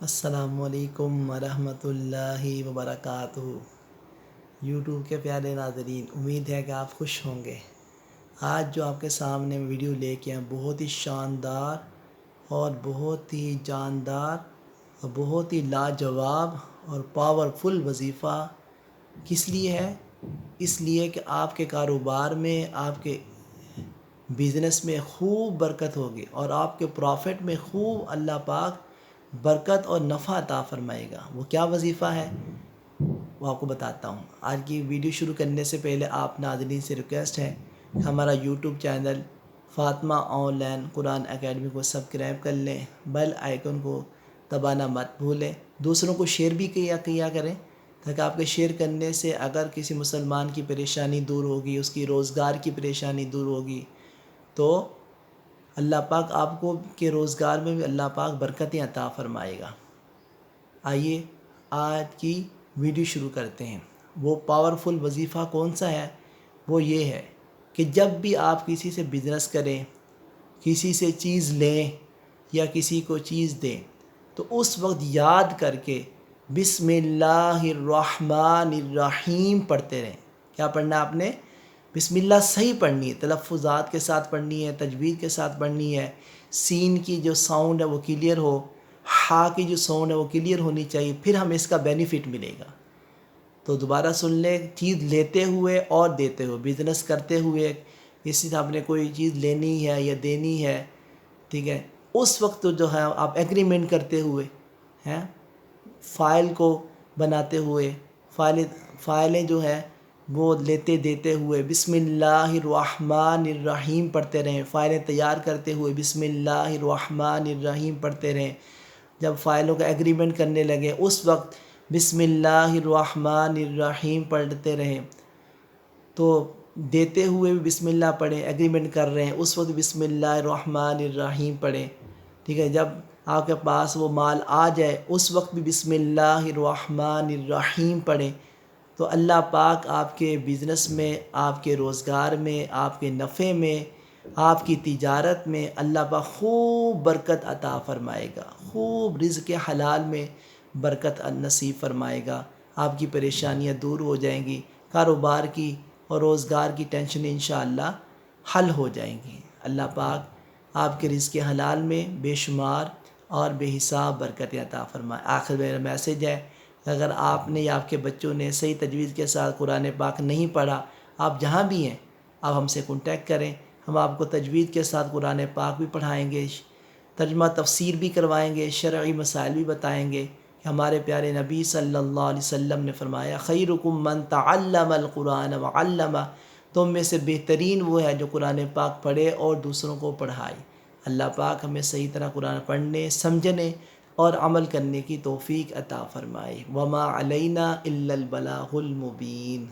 السلام علیکم ورحمۃ اللہ وبرکاتہ۔ یوٹیوب کے پیارے ناظرین، امید ہے کہ آپ خوش ہوں گے۔ آج جو آپ کے سامنے ویڈیو لے کے ہیں بہت ہی شاندار اور بہت ہی جاندار اور بہت ہی لاجواب اور پاورفل وظیفہ کس لیے ہے؟ اس لیے کہ آپ کے کاروبار میں، آپ کے بزنس میں خوب برکت ہوگی اور آپ کے پروفٹ میں خوب اللہ پاک برکت اور نفع عطا فرمائے گا۔ وہ کیا وظیفہ ہے وہ آپ کو بتاتا ہوں۔ آج کی ویڈیو شروع کرنے سے پہلے آپ ناظرین سے ریکویسٹ ہے کہ ہمارا YouTube channel Fatima on line Quran academy کو سبسکرائب کر لیں، بیل آئیکن کو دبانا مت بھولیں، دوسروں کو شیئر بھی کیا کریں تاکہ آپ کے شیئر کرنے سے اگر کسی مسلمان کی پریشانی دور ہوگی، اس کی روزگار کی پریشانی دور ہوگی تو اللہ پاک آپ کو کے روزگار میں بھی اللہ پاک برکتیں عطا فرمائے گا۔ آئیے آج کی ویڈیو شروع کرتے ہیں۔ وہ پاورفل وظیفہ کون سا ہے؟ وہ یہ ہے کہ جب بھی آپ کسی سے بزنس کریں، کسی سے چیز لیں یا کسی کو چیز دیں تو اس وقت یاد کر کے بسم اللہ الرحمن الرحیم پڑھتے رہیں۔ کیا پڑھنا ہے آپ نے؟ بسم اللہ صحیح پڑھنی ہے، تلفظات کے ساتھ پڑھنی ہے، تجوید کے ساتھ پڑھنی ہے، سین کی جو ساؤنڈ ہے وہ کلیئر ہو، ہا کی جو ساؤنڈ ہے وہ کلیئر ہونی چاہیے، پھر ہمیں اس کا بینیفٹ ملے گا۔ تو دوبارہ سن لیں، چیز لیتے ہوئے اور دیتے ہوئے، بزنس کرتے ہوئے کسی سے آپ نے کوئی چیز لینی ہے یا دینی ہے، ٹھیک ہے، اس وقت جو ہے آپ ایگریمنٹ کرتے ہوئے ہیں، فائل کو بناتے ہوئے، فائلیں جو ہے وہ لیتے دیتے ہوئے بسم اللہ الرحمن الرحیم پڑھتے رہیں، فائلیں تیار کرتے ہوئے بسم اللہ الرحمن الرحیم پڑھتے رہیں۔ جب فائلوں کا ایگریمنٹ کرنے لگے اس وقت بسم اللہ الرحمن الرحیم پڑھتے رہیں، تو دیتے ہوئے بھی بسم اللہ پڑھیں، ایگریمنٹ کر رہے ہیں اس وقت بسم اللہ الرحمن الرحیم پڑھیں، ٹھیک ہے۔ جب آپ کے پاس وہ مال آ جائے اس وقت بھی بسم اللہ الرحمن الرحیم پڑھیں، تو اللہ پاک آپ کے بزنس میں، آپ کے روزگار میں، آپ کے نفع میں، آپ کی تجارت میں اللہ پاک خوب برکت عطا فرمائے گا، خوب رزق حلال میں برکت نصیب فرمائے گا، آپ کی پریشانیاں دور ہو جائیں گی، کاروبار کی اور روزگار کی ٹینشن انشاءاللہ حل ہو جائیں گی۔ اللہ پاک آپ کے رزق حلال میں بے شمار اور بے حساب برکت عطا فرمائے۔ آخر میرا میسیج ہے، اگر آپ نے یا آپ کے بچوں نے صحیح تجوید کے ساتھ قرآن پاک نہیں پڑھا، آپ جہاں بھی ہیں آپ ہم سے کنٹیکٹ کریں، ہم آپ کو تجوید کے ساتھ قرآن پاک بھی پڑھائیں گے، ترجمہ تفسیر بھی کروائیں گے، شرعی مسائل بھی بتائیں گے کہ ہمارے پیارے نبی صلی اللہ علیہ وسلم نے فرمایا خیرکم من تعلم القرآن وعلمہ، تم میں سے بہترین وہ ہے جو قرآن پاک پڑھے اور دوسروں کو پڑھائے۔ اللہ پاک ہمیں صحیح طرح قرآن پڑھنے، سمجھنے اور عمل کرنے کی توفیق عطا فرمائے۔ وما علینا الا البلاغ المبین۔